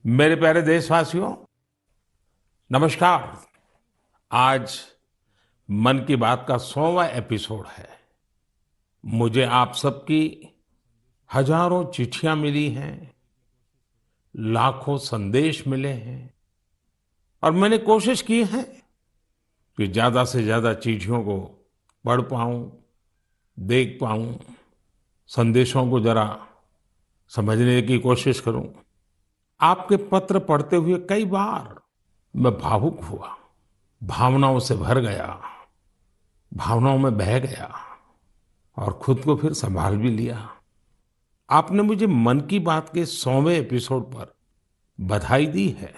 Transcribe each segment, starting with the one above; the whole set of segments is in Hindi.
मेरे प्यारे देशवासियों, नमस्कार। आज मन की बात का 100वां एपिसोड है। मुझे आप सबकी हजारों चिट्ठियां मिली हैं, लाखों संदेश मिले हैं और मैंने कोशिश की है कि ज्यादा से ज्यादा चिट्ठियों को पढ़ पाऊं, देख पाऊं, संदेशों को जरा समझने की कोशिश करूं। आपके पत्र पढ़ते हुए कई बार मैं भावुक हुआ, भावनाओं से भर गया, भावनाओं में बह गया और खुद को फिर संभाल भी लिया। आपने मुझे मन की बात के 100वें एपिसोड पर बधाई दी है,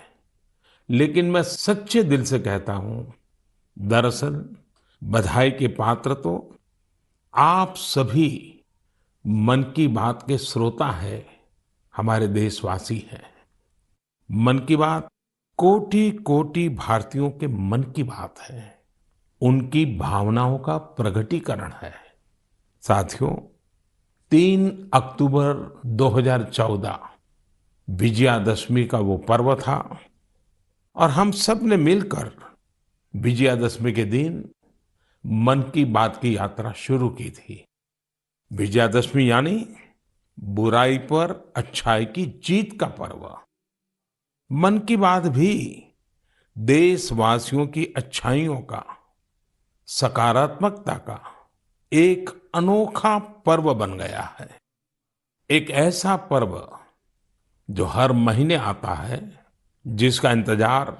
लेकिन मैं सच्चे दिल से कहता हूं, दरअसल बधाई के पात्र तो आप सभी मन की बात के श्रोता हैं, हमारे देशवासी हैं। मन की बात कोटि कोटि भारतीयों के मन की बात है, उनकी भावनाओं का प्रकटीकरण है। साथियों, 3 अक्टूबर 2014 विजयादशमी का वो पर्व था और हम सब ने मिलकर विजयादशमी के दिन मन की बात की यात्रा शुरू की थी। विजयादशमी यानी बुराई पर अच्छाई की जीत का पर्व। मन की बात भी देशवासियों की अच्छाइयों का, सकारात्मकता का एक अनोखा पर्व बन गया है। एक ऐसा पर्व जो हर महीने आता है, जिसका इंतजार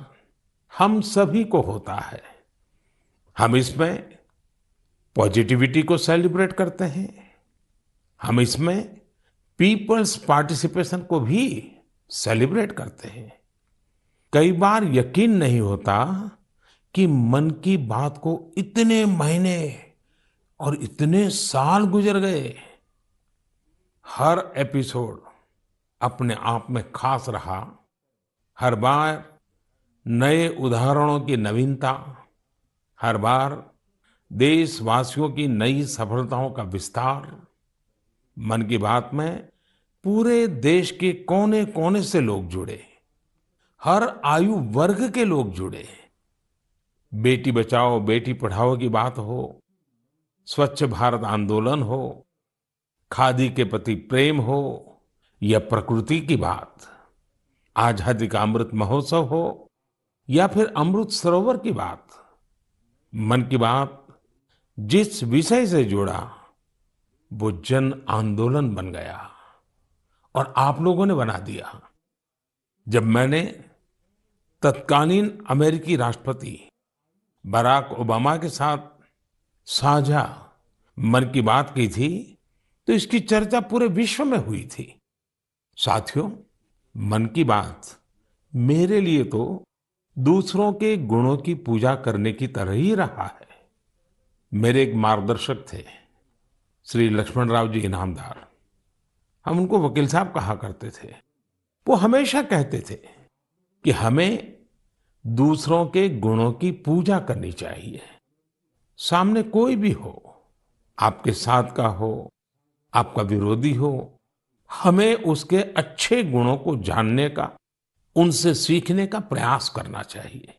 हम सभी को होता है। हम इसमें पॉजिटिविटी को सेलिब्रेट करते हैं, हम इसमें पीपल्स पार्टिसिपेशन को भी सेलिब्रेट करते हैं। कई बार यकीन नहीं होता कि मन की बात को इतने महीने और इतने साल गुजर गए। हर एपिसोड अपने आप में खास रहा। हर बार नए उदाहरणों की नवीनता, हर बार देशवासियों की नई सफलताओं का विस्तार। मन की बात में पूरे देश के कोने कोने से लोग जुड़े, हर आयु वर्ग के लोग जुड़े। बेटी बचाओ बेटी पढ़ाओ की बात हो, स्वच्छ भारत आंदोलन हो, खादी के प्रति प्रेम हो या प्रकृति की बात, आजादी का अमृत महोत्सव हो या फिर अमृत सरोवर की बात। मन की बात जिस विषय से जुड़ा वो जन आंदोलन बन गया और आप लोगों ने बना दिया। जब मैंने तत्कालीन अमेरिकी राष्ट्रपति बराक ओबामा के साथ साझा मन की बात की थी, तो इसकी चर्चा पूरे विश्व में हुई थी। साथियों, मन की बात मेरे लिए तो दूसरों के गुणों की पूजा करने की तरह ही रहा है। मेरे एक मार्गदर्शक थे, श्री लक्ष्मण राव जी इनामदार। हम उनको वकील साहब कहा करते थे। वो हमेशा कहते थे कि हमें दूसरों के गुणों की पूजा करनी चाहिए। सामने कोई भी हो, आपके साथ का हो, आपका विरोधी हो, हमें उसके अच्छे गुणों को जानने का, उनसे सीखने का प्रयास करना चाहिए।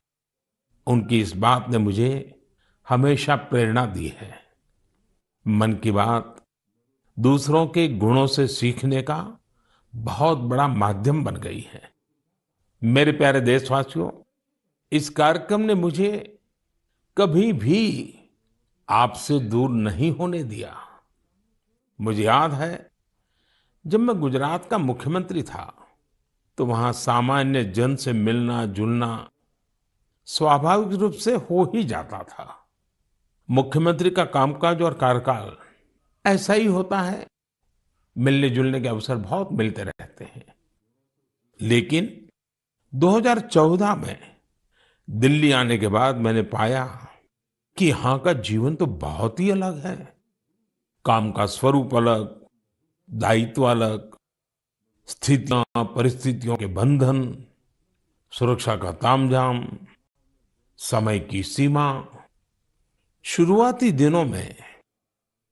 उनकी इस बात ने मुझे हमेशा प्रेरणा दी है। मन की बात दूसरों के गुणों से सीखने का बहुत बड़ा माध्यम बन गई है। मेरे प्यारे देशवासियों, इस कार्यक्रम ने मुझे कभी भी आपसे दूर नहीं होने दिया। मुझे याद है, जब मैं गुजरात का मुख्यमंत्री था तो वहां सामान्य जन से मिलना जुलना स्वाभाविक रूप से हो ही जाता था। मुख्यमंत्री का कामकाज और कार्यकाल ऐसा ही होता है, मिलने जुलने के अवसर बहुत मिलते रहते हैं। लेकिन 2014 में दिल्ली आने के बाद मैंने पाया कि यहाँ का जीवन तो बहुत ही अलग है। काम का स्वरूप अलग, दायित्व अलग, स्थितियां परिस्थितियों के बंधन, सुरक्षा का तामझाम, समय की सीमा। शुरुआती दिनों में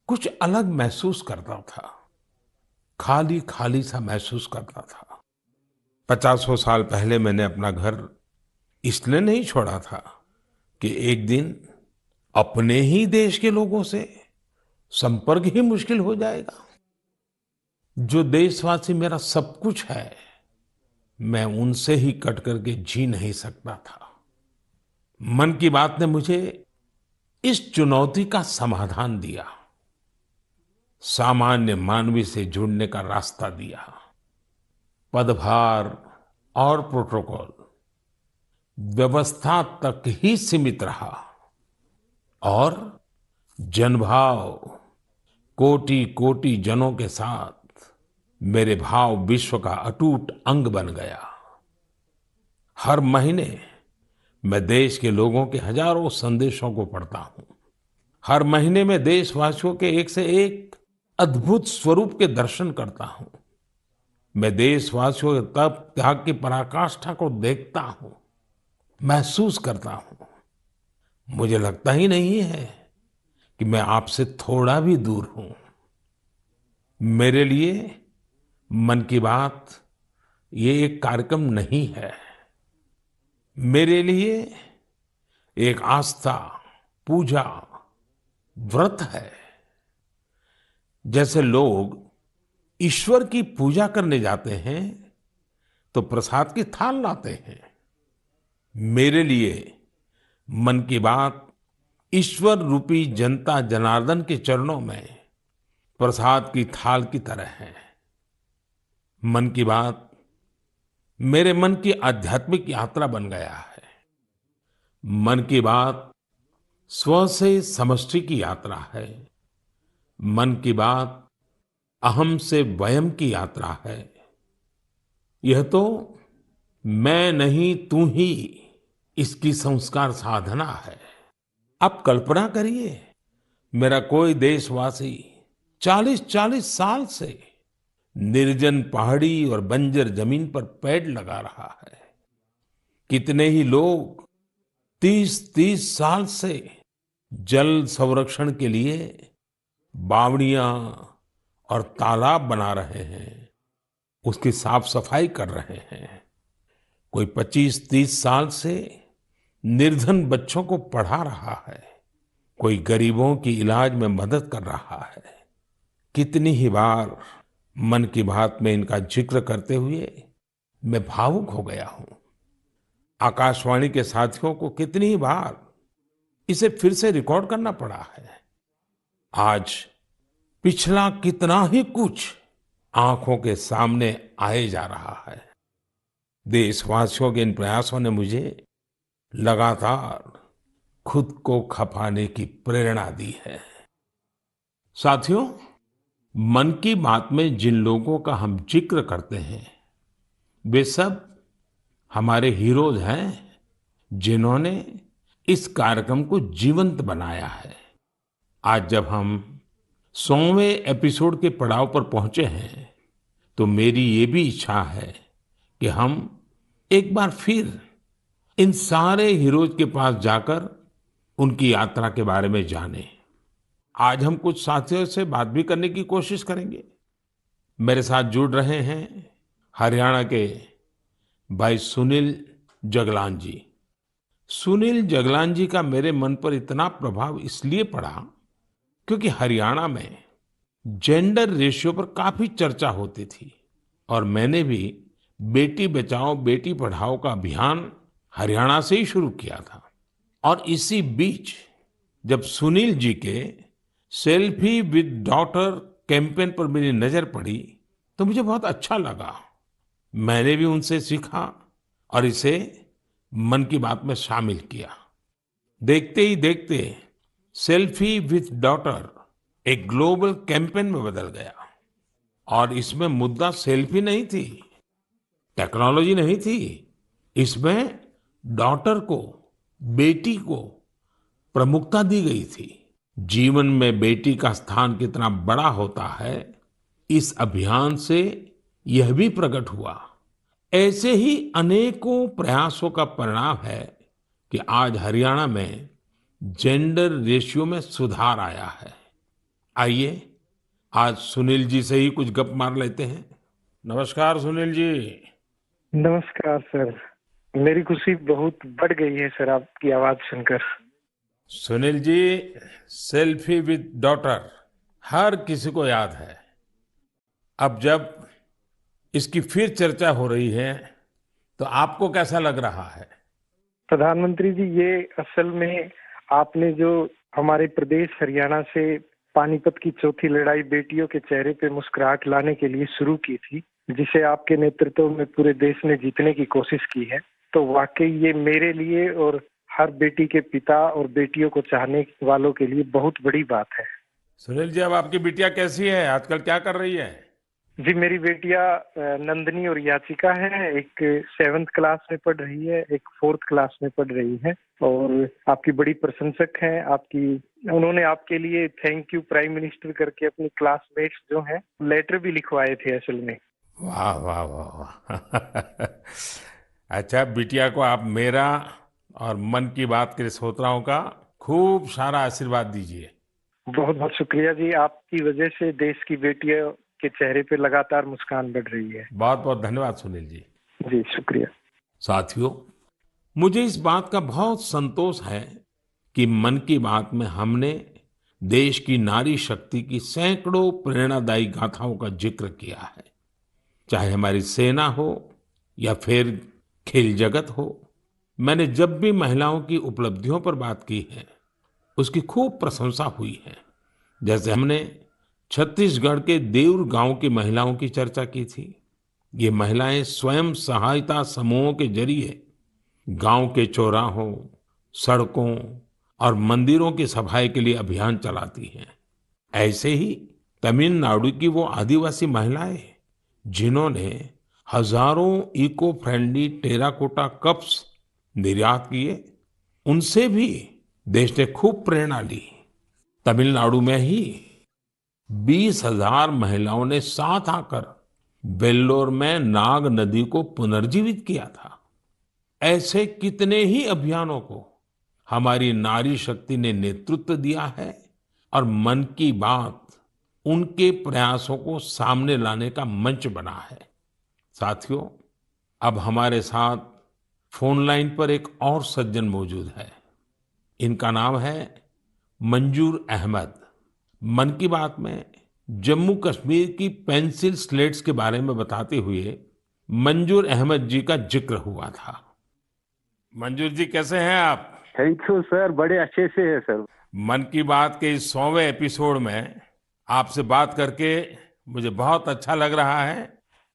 कुछ अलग महसूस करता था, खाली खाली सा महसूस करता था। पचासों साल पहले मैंने अपना घर इसलिए नहीं छोड़ा था कि एक दिन अपने ही देश के लोगों से संपर्क ही मुश्किल हो जाएगा। जो देशवासी मेरा सब कुछ है, मैं उनसे ही कट करके जी नहीं सकता था। मन की बात ने मुझे इस चुनौती का समाधान दिया, सामान्य मानवी से जुड़ने का रास्ता दिया। पदभार और प्रोटोकॉल व्यवस्था तक ही सीमित रहा और जनभाव कोटि कोटि जनों के साथ मेरे भाव विश्व का अटूट अंग बन गया। हर महीने मैं देश के लोगों के हजारों संदेशों को पढ़ता हूं। हर महीने में देशवासियों के एक से एक अद्भुत स्वरूप के दर्शन करता हूं। मैं देशवासियों के तप त्याग की पराकाष्ठा को देखता हूं, महसूस करता हूं। मुझे लगता ही नहीं है कि मैं आपसे थोड़ा भी दूर हूं। मेरे लिए मन की बात ये एक कार्यक्रम नहीं है। मेरे लिए एक आस्था, पूजा, व्रत है। जैसे लोग ईश्वर की पूजा करने जाते हैं तो प्रसाद की थाल लाते हैं, मेरे लिए मन की बात ईश्वर रूपी जनता जनार्दन के चरणों में प्रसाद की थाल की तरह है। मन की बात मेरे मन की आध्यात्मिक यात्रा बन गया है। मन की बात स्व से समष्टि की यात्रा है। मन की बात अहम से वयम की यात्रा है। यह तो मैं नहीं तू ही इसकी संस्कार साधना है। आप कल्पना करिए, मेरा कोई देशवासी 40-40 साल से निर्जन पहाड़ी और बंजर जमीन पर पेड़ लगा रहा है। कितने ही लोग 30-30 साल से जल संरक्षण के लिए बावड़ियां और तालाब बना रहे हैं, उसकी साफ सफाई कर रहे हैं। कोई 25-30 साल से निर्धन बच्चों को पढ़ा रहा है, कोई गरीबों की इलाज में मदद कर रहा है। कितनी ही बार मन की बात में इनका जिक्र करते हुए मैं भावुक हो गया हूं। आकाशवाणी के साथियों को कितनी ही बार इसे फिर से रिकॉर्ड करना पड़ा है। आज पिछला कितना ही कुछ आंखों के सामने आए जा रहा है। देशवासियों के इन प्रयासों ने मुझे लगातार खुद को खपाने की प्रेरणा दी है। साथियों, मन की बात में जिन लोगों का हम जिक्र करते हैं, वे सब हमारे हीरोज हैं, जिन्होंने इस कार्यक्रम को जीवंत बनाया है। आज जब हम 100वें एपिसोड के पड़ाव पर पहुंचे हैं, तो मेरी ये भी इच्छा है कि हम एक बार फिर इन सारे हीरोज के पास जाकर उनकी यात्रा के बारे में जानें। आज हम कुछ साथियों से बात भी करने की कोशिश करेंगे। मेरे साथ जुड़ रहे हैं हरियाणा के भाई सुनील जगलान जी। सुनील जगलान जी का मेरे मन पर इतना प्रभाव इसलिए पड़ा क्योंकि हरियाणा में जेंडर रेशियो पर काफी चर्चा होती थी और मैंने भी बेटी बचाओ बेटी पढ़ाओ का अभियान हरियाणा से ही शुरू किया था। और इसी बीच जब सुनील जी के सेल्फी विद डॉटर कैंपेन पर मेरी नजर पड़ी तो मुझे बहुत अच्छा लगा। मैंने भी उनसे सीखा और इसे मन की बात में शामिल किया। देखते ही देखते सेल्फी विद डॉटर एक ग्लोबल कैंपेन में बदल गया और इसमें मुद्दा सेल्फी नहीं थी, टेक्नोलॉजी नहीं थी। इसमें डॉटर को, बेटी को प्रमुखता दी गई थी। जीवन में बेटी का स्थान कितना बड़ा होता है, इस अभियान से यह भी प्रकट हुआ। ऐसे ही अनेकों प्रयासों का परिणाम है कि आज हरियाणा में जेंडर रेशियो में सुधार आया है। आइए आज सुनील जी से ही कुछ गप मार लेते हैं। नमस्कार सुनील जी। नमस्कार सर। मेरी खुशी बहुत बढ़ गई है सर आपकी आवाज सुनकर। Sunil ji, selfie with daughter हर किसी को याद है। अब जब इसकी फिर चर्चा हो रही है तो आपको कैसा लग रहा है? प्रधानमंत्री जी, ये असल में आपने जो हमारे प्रदेश हरियाणा से पानीपत की चौथी लड़ाई बेटियों के चेहरे पे मुस्कुराहट लाने के लिए शुरू की थी, जिसे आपके नेतृत्व में पूरे देश ने जीतने की कोशिश की है, तो वाकई ये मेरे लिए और हर बेटी के पिता और बेटियों को चाहने वालों के लिए बहुत बड़ी बात है। सुनील जी, अब आपकी बिटिया कैसी है? आजकल क्या कर रही है? जी, मेरी बेटियां नंदनी और याचिका है। एक 7th क्लास में पढ़ रही है, एक 4th क्लास में पढ़ रही है और आपकी बड़ी प्रशंसक हैं। आपकी उन्होंने आपके लिए थैंक यू प्राइम मिनिस्टर करके अपनी क्लासमेट्स जो हैं लेटर भी लिखवाए थे असल में। वाह वाह वाह वाह अच्छा, बिटिया को आप मेरा और मन की बात के श्रोताओं का खूब सारा आशीर्वाद दीजिए। बहुत बहुत शुक्रिया जी, आपकी वजह से देश की बेटियों के चेहरे पे लगातार मुस्कान बढ़ रही है। बहुत बहुत धन्यवाद सुनील जी। जी शुक्रिया। साथियों, मुझे इस बात का बहुत संतोष है कि मन की बात में हमने देश की नारी शक्ति की सैकड़ों प्रेरणादायी गाथाओं का जिक्र किया है। चाहे हमारी सेना हो या फिर खेल जगत हो, मैंने जब भी महिलाओं की उपलब्धियों पर बात की है उसकी खूब प्रशंसा हुई है। जैसे हमने छत्तीसगढ़ के देउर गांव की महिलाओं की चर्चा की थी। ये महिलाएं स्वयं सहायता समूहों के जरिए गांव के चौराहों, सड़कों और मंदिरों की सफाई के लिए अभियान चलाती हैं। ऐसे ही तमिलनाडु की वो आदिवासी महिलाएं जिन्होंने हजारों इको फ्रेंडली टेराकोटा कप्स निर्यात किए, उनसे भी देश ने खूब प्रेरणा ली। तमिलनाडु में ही 20,000 महिलाओं ने साथ आकर वेल्लोर में नाग नदी को पुनर्जीवित किया था। ऐसे कितने ही अभियानों को हमारी नारी शक्ति ने नेतृत्व दिया है और मन की बात उनके प्रयासों को सामने लाने का मंच बना है। साथियों, अब हमारे साथ फोन लाइन पर एक और सज्जन मौजूद है। इनका नाम है मंजूर अहमद। मन की बात में जम्मू कश्मीर की पेंसिल स्लेट्स के बारे में बताते हुए मंजूर अहमद जी का जिक्र हुआ था। मंजूर जी, कैसे हैं आप? थैंक यू सर, बड़े अच्छे से है सर। मन की बात के इस 100वें एपिसोड में आपसे बात करके मुझे बहुत अच्छा लग रहा है।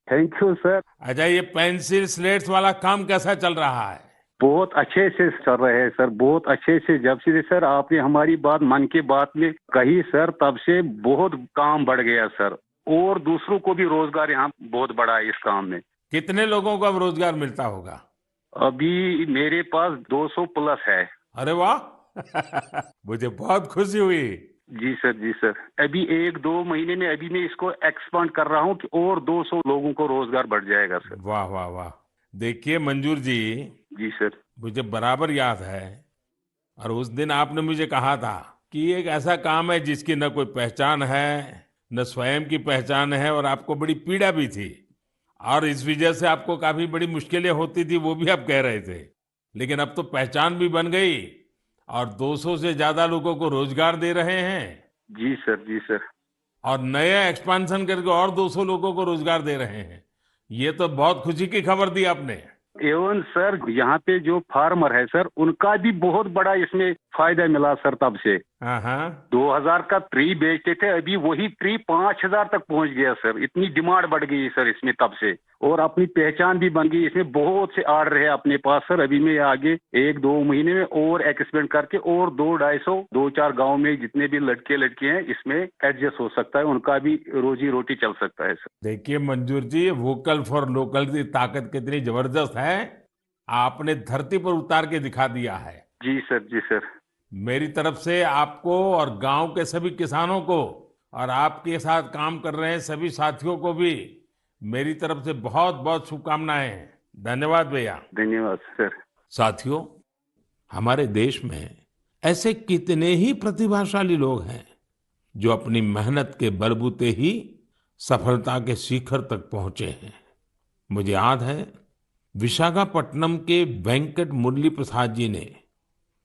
Thank you sir. अच्छा, ये पेंसिल स्लेट्स वाला काम कैसा चल रहा है? बहुत अच्छे से चल रहे हैं सर, बहुत अच्छे से। जब से सर आपने हमारी बात मन की बात में कही सर, तब से बहुत काम बढ़ गया सर, और दूसरों को भी रोजगार यहाँ बहुत बड़ा है इस काम में। कितने लोगों को अब रोजगार मिलता होगा? अभी मेरे पास 200 प्लस है। अरे वाह मुझे बहुत खुशी हुई। जी सर, जी सर। अभी 1-2 महीने में अभी मैं इसको एक्सपांड कर रहा हूँ कि और 200 लोगों को रोजगार बढ़ जाएगा सर। वाह वाह वाह। देखिए मंजूर जी, जी सर। मुझे बराबर याद है, और उस दिन आपने मुझे कहा था कि ये एक ऐसा काम है जिसकी न कोई पहचान है, न स्वयं की पहचान है, और आपको बड़ी पीड़ा भी थी और इस वजह से आपको काफी बड़ी मुश्किलें होती थी, वो भी आप कह रहे थे। लेकिन अब तो पहचान भी बन गई और 200 से ज्यादा लोगों को रोजगार दे रहे हैं। जी सर, जी सर। और नया एक्सपांशन करके और 200 लोगों को रोजगार दे रहे हैं। ये तो बहुत खुशी की खबर दी आपने। एवं सर, यहाँ पे जो फार्मर है सर, उनका भी बहुत बड़ा इसमें फायदा मिला सर। तब से हाँ हाँ। 2000 का ट्री बेचते थे, अभी वही ट्री 5000 तक पहुंच गया सर। इतनी डिमांड बढ़ गई सर इसमें तब से, और अपनी पहचान भी बन गई। इसमें बहुत से आर्डर है अपने पास सर। अभी मैं आगे 1-2 महीने में और एक्सपेंड करके और 2-250 गाँव में जितने भी लड़के लड़की हैं इसमें एडजस्ट हो सकता है, उनका भी रोजी रोटी चल सकता है सर। देखिए मंजूर जी, वोकल फॉर लोकल की ताकत कितनी जबरदस्त है, आपने धरती पर उतार के दिखा दिया है। जी सर, जी सर। मेरी तरफ से आपको और गांव के सभी किसानों को और आपके साथ काम कर रहे हैं सभी साथियों को भी मेरी तरफ से बहुत बहुत शुभकामनाएं हैं। धन्यवाद भैया। धन्यवाद सर। साथियों, हमारे देश में ऐसे कितने ही प्रतिभाशाली लोग हैं जो अपनी मेहनत के बलबूते ही सफलता के शिखर तक पहुंचे हैं। मुझे याद है विशाखापट्टनम के वेंकट मुरली प्रसाद जी ने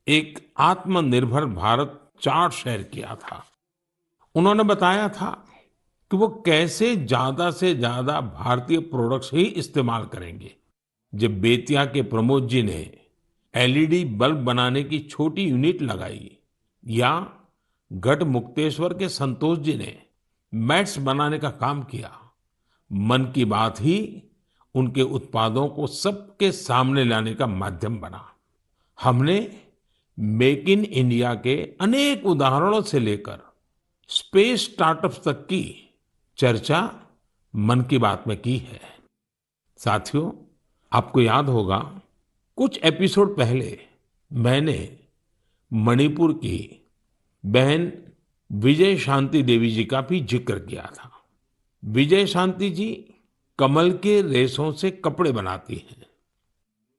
एक आत्मनिर्भर भारत चार्ट शेयर किया था। उन्होंने बताया था कि वो कैसे ज्यादा से ज्यादा भारतीय प्रोडक्ट्स ही इस्तेमाल करेंगे। जब बेतिया के प्रमोद जी ने एलईडी बल्ब बनाने की छोटी यूनिट लगाई, या गढ़ मुक्तेश्वर के संतोष जी ने मैट्स बनाने का काम किया, मन की बात ही उनके उत्पादों को सबके सामने लाने का माध्यम बना। हमने मेक इन इंडिया के अनेक उदाहरणों से लेकर स्पेस स्टार्टअप्स तक की चर्चा मन की बात में की है। साथियों, आपको याद होगा, कुछ एपिसोड पहले मैंने मणिपुर की बहन विजय शांति देवी जी का भी जिक्र किया था। विजय शांति जी कमल के रेशों से कपड़े बनाती हैं।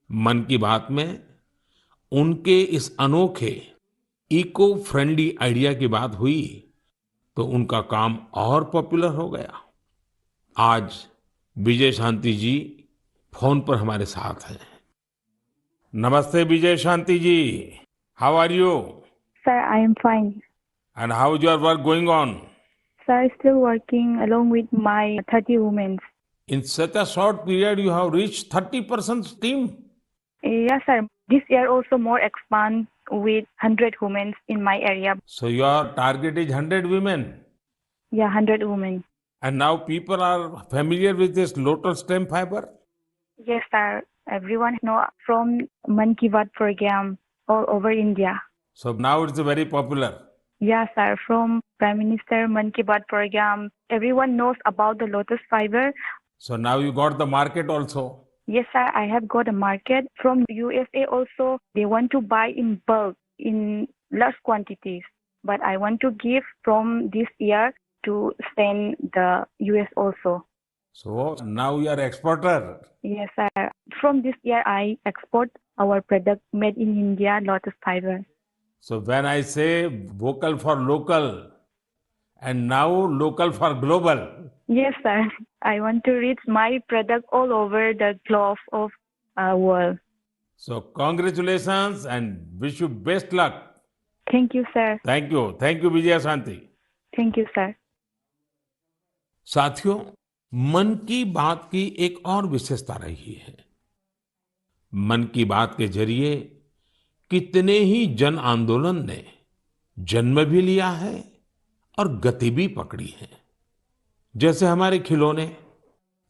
मन की बात में उनके इस अनोखे इको फ्रेंडली आइडिया की बात हुई तो उनका काम और पॉपुलर हो गया। आज विजय शांति जी फोन पर हमारे साथ हैं। नमस्ते Vijay Shanti ji, how are you? Sir, I am fine. And how is your work going on? Sir, still working along with my 30 women. In such a short period you have reached 30% team. Yes, sir. This year also more expand with 100 women in my area. So your target is 100 women. Yeah, 100 women. And now people are familiar with this lotus stem fiber? Yes, sir. Everyone know from Man Ki Baat program all over India. So now it's very popular. Yes, sir. From Prime Minister Man Ki Baat program, everyone knows about the lotus fiber. So now you got the market also. Yes, sir. I have got a market from USA also. They want to buy in bulk, in large quantities. But I want to give from this year to send the US also. So now you are exporter. Yes, sir. From this year, I export our product made in India, lotus fiber. So when I say vocal for local and now local for global. Yes, sir. I want to reach my product all over the globe of world. So congratulations and wish you best luck. Thank you, sir. Thank you. Thank you, Vijaya Shanti. Thank you, sir. साथियों, मन की बात की एक और विशेषता रही है। मन की बात के जरिए कितने ही जन आंदोलन ने जन्म भी लिया है और गति भी पकड़ी है। जैसे हमारे खिलौने,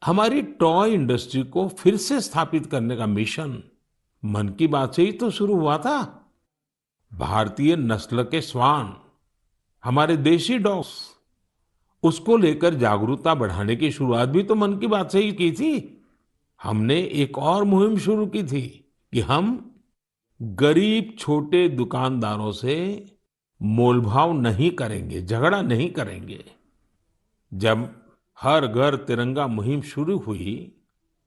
हमारी टॉय इंडस्ट्री को फिर से स्थापित करने का मिशन मन की बात से ही तो शुरू हुआ था। भारतीय नस्ल के श्वान, हमारे देशी डॉग्स, उसको लेकर जागरूकता बढ़ाने की शुरुआत भी तो मन की बात से ही की थी। हमने एक और मुहिम शुरू की थी कि हम गरीब छोटे दुकानदारों से मोलभाव नहीं करेंगे, झगड़ा नहीं करेंगे। जब हर घर तिरंगा मुहिम शुरू हुई,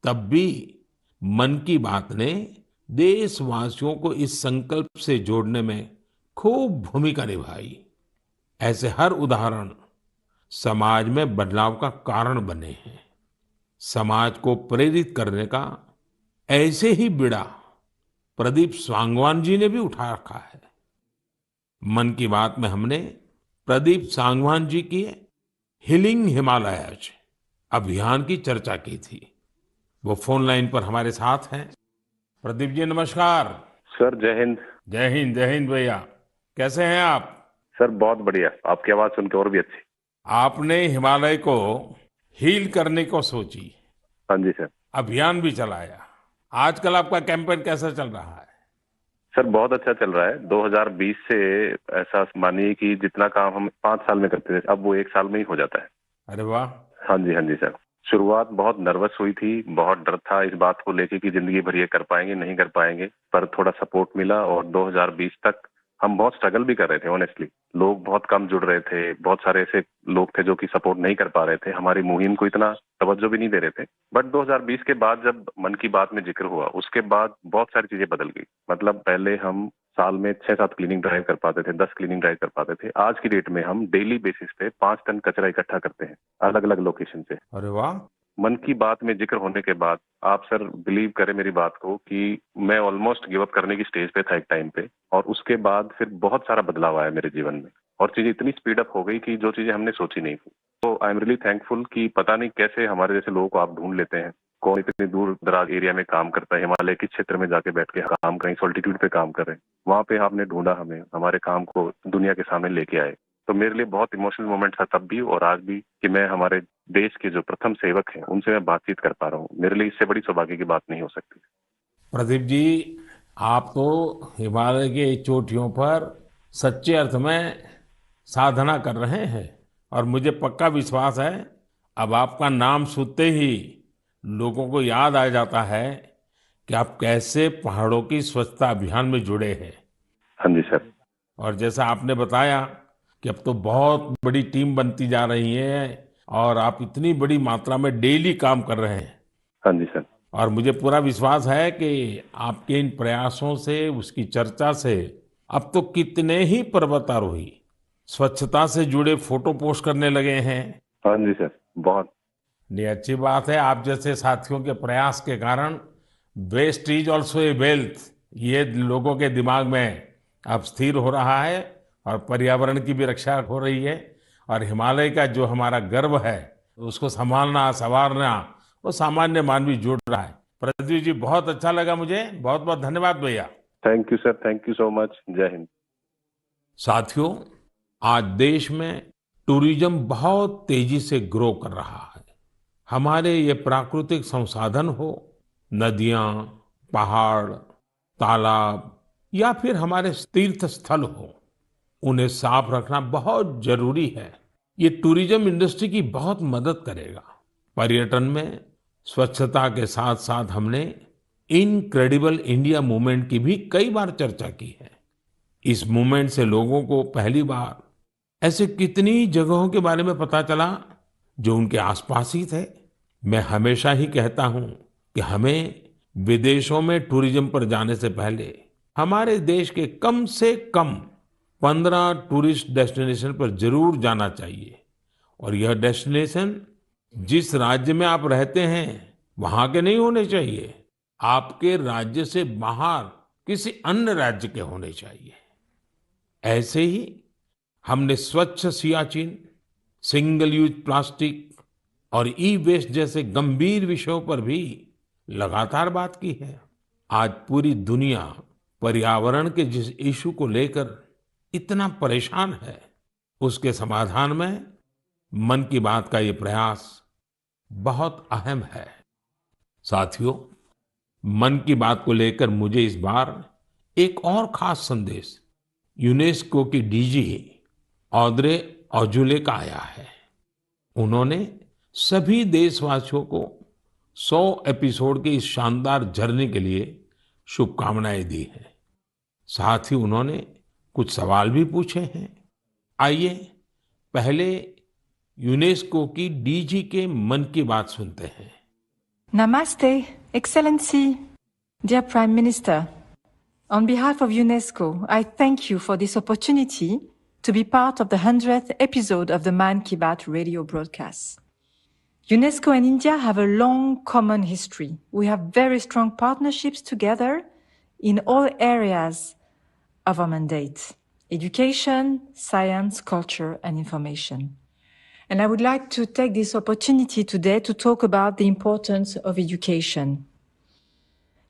तब भी मन की बात ने देशवासियों को इस संकल्प से जोड़ने में खूब भूमिका निभाई। ऐसे हर उदाहरण समाज में बदलाव का कारण बने हैं। समाज को प्रेरित करने का ऐसे ही बीड़ा प्रदीप सांगवान जी ने भी उठा रखा है। मन की बात में हमने प्रदीप सांगवान जी की हीलिंग हिमालयज अभियान की चर्चा की थी। वो फोन लाइन पर हमारे साथ हैं। प्रदीप जी नमस्कार। सर जय हिंद। जय हिंद, जय हिंद भैया। कैसे हैं आप? सर बहुत बढ़िया, आपकी आवाज सुन के और भी अच्छी। आपने हिमालय को हील करने को सोची। हाँ जी सर। अभियान भी चलाया। आजकल आपका कैंपेन कैसा चल रहा है? सर बहुत अच्छा चल रहा है। 2020 से ऐसा मानिए कि जितना काम हम 5 साल में करते थे, अब वो 1 साल में ही हो जाता है। अरे वाह। हाँ जी सर। शुरुआत बहुत नर्वस हुई थी, बहुत डर था इस बात को लेके कि जिंदगी भर ये कर पाएंगे नहीं कर पाएंगे, पर थोड़ा सपोर्ट मिला और 2020 तक हम बहुत स्ट्रगल भी कर रहे थे। ऑनेस्टली लोग बहुत कम जुड़ रहे थे, बहुत सारे ऐसे लोग थे जो कि सपोर्ट नहीं कर पा रहे थे, हमारी मुहिम को इतना तवज्जो भी नहीं दे रहे थे। बट 2020 के बाद जब मन की बात में जिक्र हुआ, उसके बाद बहुत सारी चीजें बदल गई। मतलब पहले हम साल में 6-7 क्लीनिंग ड्राइव कर पाते थे, 10 क्लीनिंग ड्राइव कर पाते थे। आज की डेट में हम डेली बेसिस पे 5 टन कचरा इकट्ठा करते हैं अलग अलग लोकेशन से। अरे वाह। मन की बात में जिक्र होने के बाद आप सर बिलीव करें मेरी बात को कि मैं ऑलमोस्ट गिव अप करने की स्टेज पे था एक टाइम पे, और उसके बाद फिर बहुत सारा बदलाव आया मेरे जीवन में और चीजें इतनी स्पीड अप हो गई कि जो चीजें हमने सोची नहीं थी। तो आई एम रियली थैंकफुल कि पता नहीं कैसे हमारे जैसे लोगों को आप ढूंढ लेते हैं, कौन इतनी दूर दराज एरिया में काम करता है, हिमालय के क्षेत्र में जाके बैठ के काम करें, सॉल्टिट्यूड पे काम करें, वहां पे आपने ढूंढा हमें, हमारे काम को दुनिया के सामने लेके आए। तो मेरे लिए बहुत इमोशनल मोमेंट था तब भी और आज भी कि मैं हमारे देश के जो प्रथम सेवक हैं उनसे मैं बातचीत कर पा रहा हूँ। मेरे लिए इससे बड़ी सौभाग्य की बात नहीं हो सकती। प्रदीप जी, आप तो हिमालय के चोटियों पर सच्चे अर्थ में साधना कर रहे हैं और मुझे पक्का विश्वास है अब आपका नाम सुनते ही लोगों को याद आ जाता है कि आप कैसे पहाड़ों की स्वच्छता अभियान में जुड़े हैं। हाँ जी सर। और जैसा आपने बताया कि अब तो बहुत बड़ी टीम बनती जा रही है और आप इतनी बड़ी मात्रा में डेली काम कर रहे हैं। हाँ जी सर। और मुझे पूरा विश्वास है कि आपके इन प्रयासों से, उसकी चर्चा से अब तो कितने ही पर्वतारोही स्वच्छता से जुड़े फोटो पोस्ट करने लगे हैं। हाँ जी सर, बहुत। ये अच्छी बात है। आप जैसे साथियों के प्रयास के कारण waste is also a wealth, ये लोगों के दिमाग में अब स्थिर हो रहा है और पर्यावरण की भी रक्षा हो रही है। और हिमालय का जो हमारा गर्व है उसको संभालना, संवारना, वो सामान्य मानवी जुड़ रहा है। प्रदीप जी, बहुत अच्छा लगा मुझे। बहुत बहुत धन्यवाद भैया। Thank you sir, thank you so much. जय हिंद। साथियों, आज देश में टूरिज्म बहुत तेजी से ग्रो कर रहा है। हमारे ये प्राकृतिक संसाधन हो, नदियां, पहाड़, तालाब या फिर हमारे तीर्थ स्थल हो, उन्हें साफ रखना बहुत जरूरी है। ये टूरिज्म इंडस्ट्री की बहुत मदद करेगा। पर्यटन में स्वच्छता के साथ साथ हमने इनक्रेडिबल इंडिया मूवमेंट की भी कई बार चर्चा की है। इस मूवमेंट से लोगों को पहली बार ऐसे कितनी जगहों के बारे में पता चला जो उनके आसपास ही थे। मैं हमेशा ही कहता हूं कि हमें विदेशों में टूरिज्म पर जाने से पहले हमारे देश के कम से कम 15 टूरिस्ट डेस्टिनेशन पर जरूर जाना चाहिए। और यह डेस्टिनेशन जिस राज्य में आप रहते हैं वहां के नहीं होने चाहिए, आपके राज्य से बाहर किसी अन्य राज्य के होने चाहिए। ऐसे ही हमने स्वच्छ सियाचिन, सिंगल यूज प्लास्टिक और ई वेस्ट जैसे गंभीर विषयों पर भी लगातार बात की है। आज पूरी दुनिया पर्यावरण के जिस इशू को लेकर इतना परेशान है, उसके समाधान में मन की बात का ये प्रयास बहुत अहम है। साथियों, मन की बात को लेकर मुझे इस बार एक और खास संदेश यूनेस्को की डीजी ऑद्रे ऑजुले का आया है। उन्होंने सभी देशवासियों को 100 एपिसोड के इस शानदार जर्नी के लिए शुभकामनाएं दी हैं। साथ ही उन्होंने कुछ सवाल भी पूछे हैं। आइए पहले यूनेस्को की डीजी के मन की बात सुनते हैं। Namaste, Excellency, dear Prime Minister. On behalf of UNESCO, I thank you for this opportunity to be part of the 100th episode of the Man Ki Baat radio broadcast. UNESCO and India have a long common history. We have very strong partnerships together in all areas of our mandate: education, science, culture, and information. And I would like to take this opportunity today to talk about the importance of education.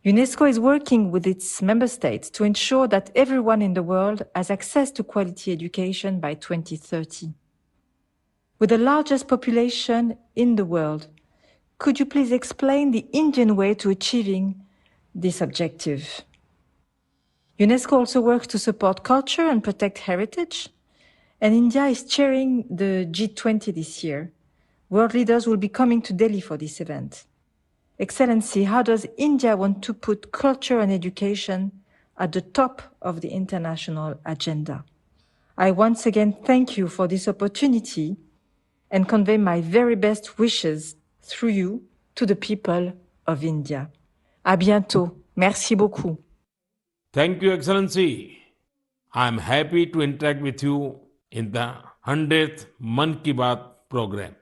UNESCO is working with its member states to ensure that everyone in the world has access to quality education by 2030. With the largest population in the world, could you please explain the Indian way to achieving this objective? UNESCO also works to support culture and protect heritage. And India is chairing the G20 this year. World leaders will be coming to Delhi for this event. Excellency, how does India want to put culture and education at the top of the international agenda? I once again thank you for this opportunity and convey my very best wishes through you to the people of India. À bientôt. Merci beaucoup. Thank you, Excellency. I'm happy to interact with you in the 100th Man Ki Baat program.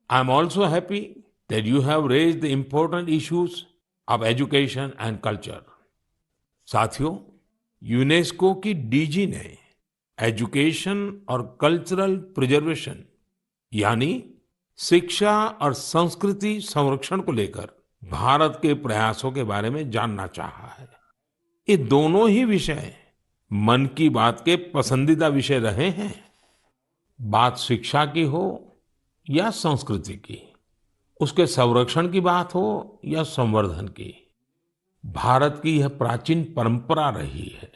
I'm also happy that you have raised the important issues of education and culture. साथियों, यूनेस्को की डीजी ने एजुकेशन और कल्चरल प्रिजर्वेशन यानी शिक्षा और संस्कृति संरक्षण को लेकर भारत के प्रयासों के बारे में जानना चाहा है। ये दोनों ही विषय मन की बात के पसंदीदा विषय रहे हैं। बात शिक्षा की हो या संस्कृति की, उसके संरक्षण की बात हो या संवर्धन की, भारत की यह प्राचीन परंपरा रही है।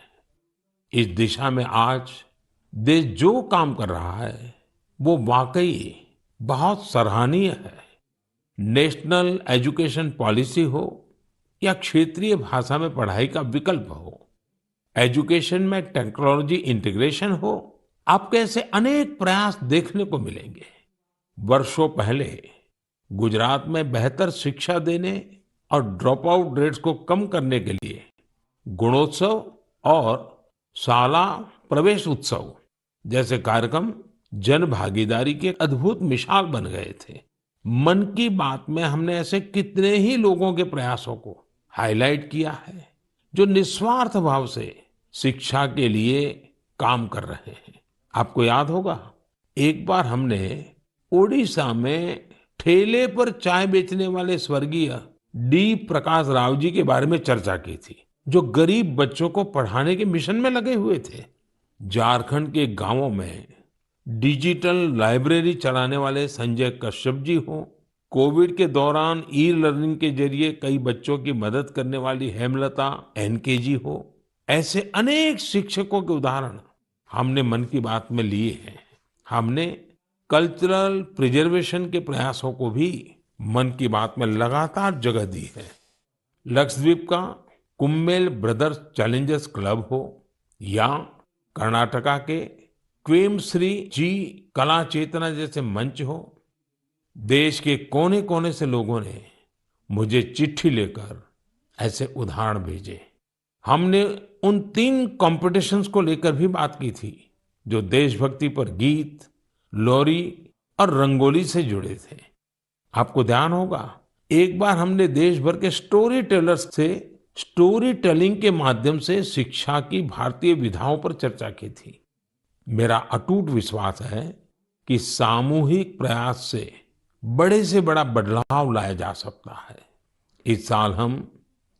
इस दिशा में आज देश जो काम कर रहा है वो वाकई बहुत सराहनीय है। नेशनल एजुकेशन पॉलिसी हो या क्षेत्रीय भाषा में पढ़ाई का विकल्प हो, एजुकेशन में टेक्नोलॉजी इंटीग्रेशन हो, आपको ऐसे अनेक प्रयास देखने को मिलेंगे। वर्षों पहले गुजरात में बेहतर शिक्षा देने और ड्रॉप आउट रेट्स को कम करने के लिए गुणोत्सव और शाला प्रवेश उत्सव जैसे कार्यक्रम जन भागीदारी की एक अद्भुत मिसाल बन गए थे। मन की बात में हमने ऐसे कितने ही लोगों के प्रयासों को हाईलाइट किया है जो निस्वार्थ भाव से शिक्षा के लिए काम कर रहे हैं। आपको याद होगा, एक बार हमने ओडिशा में ठेले पर चाय बेचने वाले स्वर्गीय डी प्रकाश राव जी के बारे में चर्चा की थी, जो गरीब बच्चों को पढ़ाने के मिशन में लगे हुए थे। झारखंड के गांवों में डिजिटल लाइब्रेरी चलाने वाले संजय कश्यप जी हो, कोविड के दौरान ई लर्निंग के जरिए कई बच्चों की मदद करने वाली हेमलता एनके जी हो, ऐसे अनेक शिक्षकों के उदाहरण हमने मन की बात में लिए हैं। हमने कल्चरल प्रिजर्वेशन के प्रयासों को भी मन की बात में लगातार जगह दी है। लक्षद्वीप का कुम्मेल ब्रदर्स चैलेंजर्स क्लब हो या कर्नाटका के क्वेमश्री जी कला चेतना जैसे मंच हो, देश के कोने कोने से लोगों ने मुझे चिट्ठी लेकर ऐसे उदाहरण भेजे। हमने उन 3 कॉम्पिटिशन्स को लेकर भी बात की थी जो देशभक्ति पर गीत, लोरी और रंगोली से जुड़े थे। आपको ध्यान होगा, एक बार हमने देश भर के स्टोरी टेलर्स से स्टोरी टेलिंग के माध्यम से शिक्षा की भारतीय विधाओं पर चर्चा की थी। मेरा अटूट विश्वास है कि सामूहिक प्रयास से बड़ा बदलाव लाया जा सकता है। इस साल हम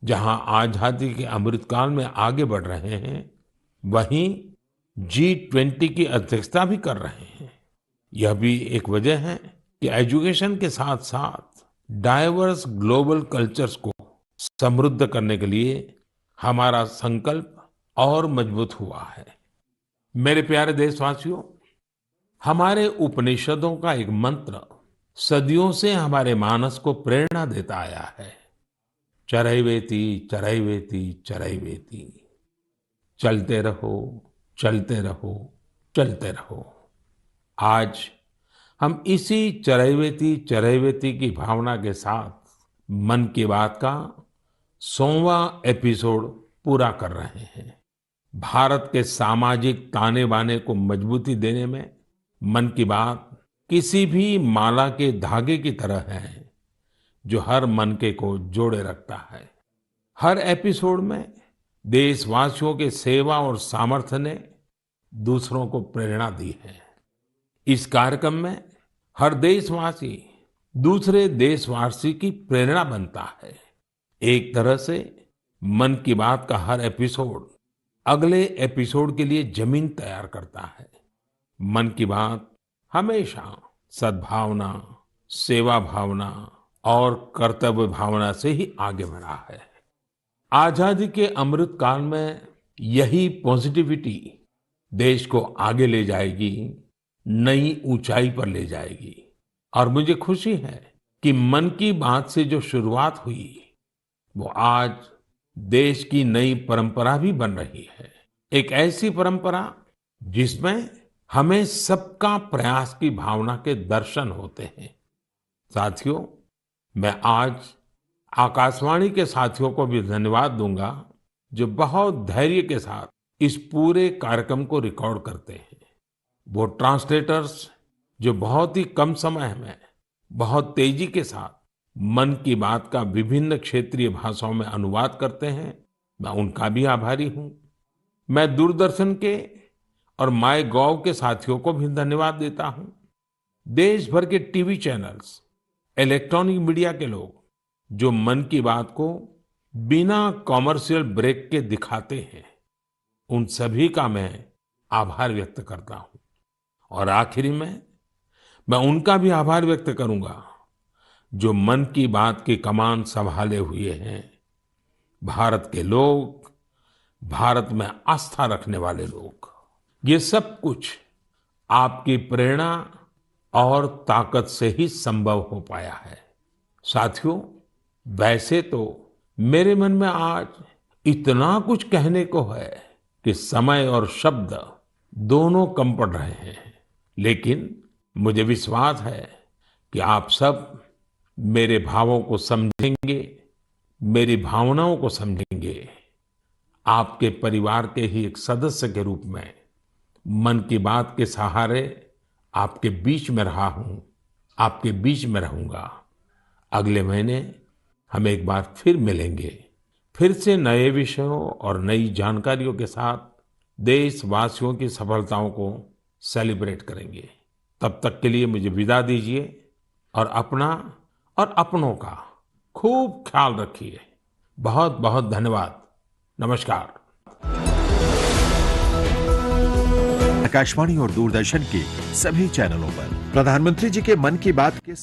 जहां आजादी के अमृतकाल में आगे बढ़ रहे हैं, वहीं G20 की अध्यक्षता भी कर रहे हैं। यह भी एक वजह है कि एजुकेशन के साथ साथ डाइवर्स ग्लोबल कल्चर्स को समृद्ध करने के लिए हमारा संकल्प और मजबूत हुआ है। मेरे प्यारे देशवासियों, हमारे उपनिषदों का एक मंत्र सदियों से हमारे मानस को प्रेरणा देता आया है, चरैवेति चरैवेति चरैवेति। चलते रहो, चलते रहो, चलते रहो। आज हम इसी चरैवेति चरैवेति की भावना के साथ मन की बात का 100वां एपिसोड पूरा कर रहे हैं। भारत के सामाजिक ताने बाने को मजबूती देने में मन की बात किसी भी माला के धागे की तरह है जो हर मनके को जोड़े रखता है। हर एपिसोड में देशवासियों के सेवा और सामर्थ्य ने दूसरों को प्रेरणा दी है। इस कार्यक्रम में हर देशवासी दूसरे देशवासी की प्रेरणा बनता है। एक तरह से मन की बात का हर एपिसोड अगले एपिसोड के लिए जमीन तैयार करता है। मन की बात हमेशा सद्भावना, सेवा भावना और कर्तव्य भावना से ही आगे बढ़ा है। आजादी के अमृत काल में यही पॉजिटिविटी देश को आगे ले जाएगी, नई ऊंचाई पर ले जाएगी। और मुझे खुशी है कि मन की बात से जो शुरुआत हुई वो आज देश की नई परंपरा भी बन रही है। एक ऐसी परंपरा जिसमें हमें सबका प्रयास की भावना के दर्शन होते हैं। साथियों, मैं आज आकाशवाणी के साथियों को भी धन्यवाद दूंगा जो बहुत धैर्य के साथ इस पूरे कार्यक्रम को रिकॉर्ड करते हैं। वो ट्रांसलेटर्स जो बहुत ही कम समय में बहुत तेजी के साथ मन की बात का विभिन्न क्षेत्रीय भाषाओं में अनुवाद करते हैं, मैं उनका भी आभारी हूं। मैं दूरदर्शन के और माय गॉव के साथियों को भी धन्यवाद देता हूं। देश भर के टीवी चैनल्स, इलेक्ट्रॉनिक मीडिया के लोग जो मन की बात को बिना कॉमर्शियल ब्रेक के दिखाते हैं, उन सभी का मैं आभार व्यक्त करता हूं। और आखिरी में मैं उनका भी आभार व्यक्त करूंगा जो मन की बात की कमान संभाले हुए हैं, भारत के लोग, भारत में आस्था रखने वाले लोग। ये सब कुछ आपकी प्रेरणा और ताकत से ही संभव हो पाया है। साथियों, वैसे तो मेरे मन में आज इतना कुछ कहने को है कि समय और शब्द दोनों कम पड़ रहे हैं, लेकिन मुझे विश्वास है कि आप सब मेरे भावों को समझेंगे, मेरी भावनाओं को समझेंगे। आपके परिवार के ही एक सदस्य के रूप में मन की बात के सहारे आपके बीच में रहा हूं, आपके बीच में रहूंगा। अगले महीने हम एक बार फिर मिलेंगे, फिर से नए विषयों और नई जानकारियों के साथ देशवासियों की सफलताओं को सेलिब्रेट करेंगे। तब तक के लिए मुझे विदा दीजिए और अपना और अपनों का खूब ख्याल रखिए। बहुत बहुत धन्यवाद। नमस्कार। आकाशवाणी और दूरदर्शन के सभी चैनलों पर प्रधानमंत्री जी के मन की बात के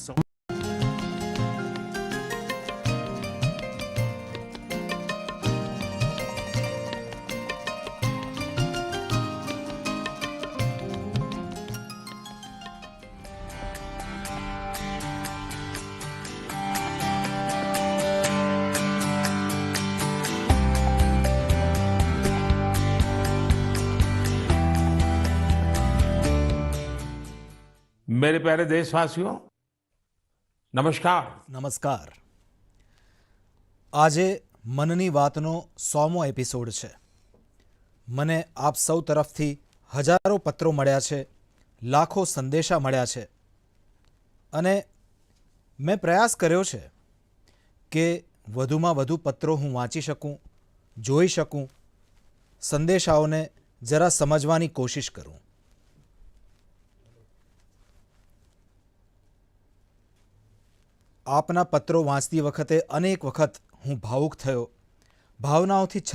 मेरे प्यारे देशवासियों, नमस्कार। નમસ્કાર। આજે મનની વાતનો 100મો એપિસોડ છે। મને આપ સૌ તરફથી હજારો પત્રો મળ્યા છે, લાખો સંદેશા મળ્યા છે અને મેં પ્રયાસ કર્યો છે કે વધુમાં વધુ પત્રો હું વાંચી શકું, જોઈ શકું, સંદેશાઓને જરા સમજવાની કોશિશ કરું। આપના પત્રો વાંચતી વખતે અનેક વખત હું ભાવુક થયો, ભાવનાઓથી